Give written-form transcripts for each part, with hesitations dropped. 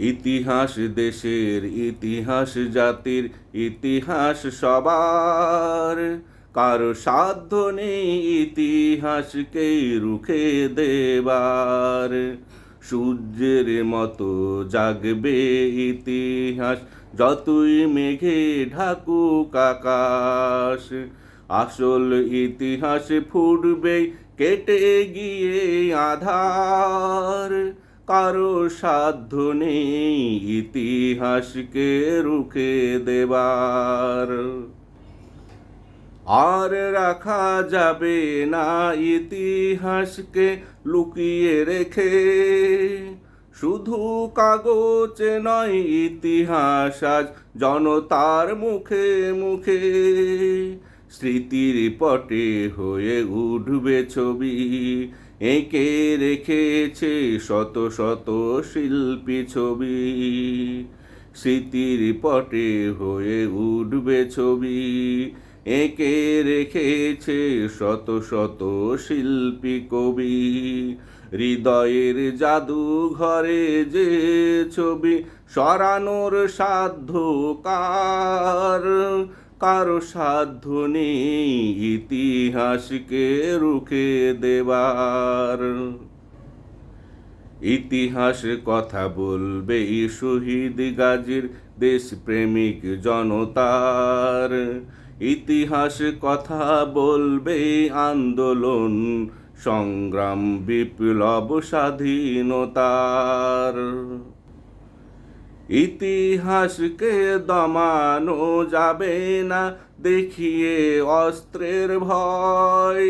ইতিহাস দেশের, ইতিহাস জাতির, ইতিহাস সবার। কারো সাধ্য নেই ইতিহাসকে রুখে দেবার। সূর্যের মতো জাগবে ইতিহাস, যতই মেঘে ঢাকুক আকাশ। আসল ইতিহাস ফুটবে কেটে গিয়ে আধার। কারো সাধ্য নেই ইতিহাসকে রুখে দেবার। আর রাখা যাবে না ইতিহাসকে লুকিয়ে রেখে। শুধু কাগজে নয়, ইতিহাস আজ জনতার মুখে মুখে। স্মৃতির পটে হয়ে উঠবে ছবি, এঁকে রেখেছে শত শত শিল্পী ছবি। স্মৃতির পটে হয়ে উঠবে ছবি, এঁকে রেখেছে শত শত শিল্পী কবি। হৃদয়ের জাদুঘরে যে ছবি সরানোর সাধ্য কার। কারো সাধ্য নেই ইতিহাসকে রুখে দেবার। ইতিহাস কথা বলবে শহীদ গাজীর দেশপ্রেমিক জনতার। ইতিহাস কথা বলবে আন্দোলন, সংগ্রাম, বিপ্লব, স্বাধীনতার। ইতিহাসকে দমানো যাবে না দেখিয়ে অস্ত্রের ভয়।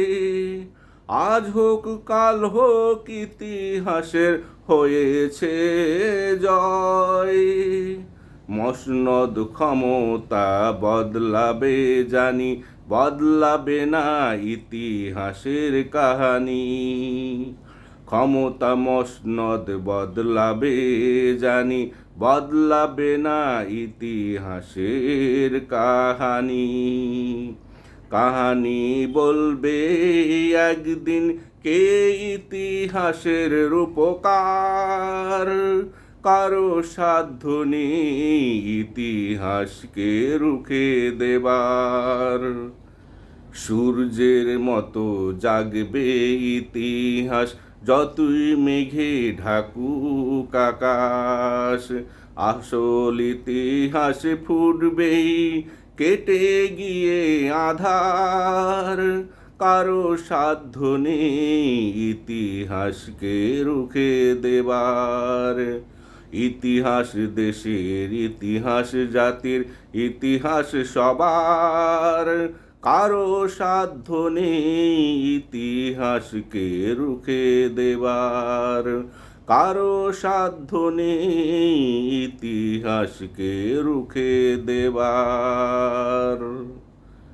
আজ হোক কাল হোক ইতিহাসের হয়েছে জয়। মসনদ ক্ষমতা বদলাবে জানি, বদলাবে না ইতিহাসের কাহানি। ক্ষমতা মসনদ বদলাবে জানি, বদলাবে না ইতিহাসের কাহানি। কাহানি বলবে একদিন কে ইতিহাসের রূপকার। কারো সাধ্য নেই ইতিহাসকে রুখে দেবার। সূর্যের মতো জাগবে ইতিহাস, যতই মেঘে ঢাকুক আকাশ। আসল ইতিহাস ফুটবেই কেটে গিয়ে আধার। কারো সাধ্য নেই ইতিহাসকে রুখে দেবার। ইতিহাস দেশের, ইতিহাস জাতির, ইতিহাস সবার। কারো সাধ্য নেই ইতিহাসকে রুখে দেবার। কারো সাধ্য নেই ইতিহাসকে রুখে দেবার।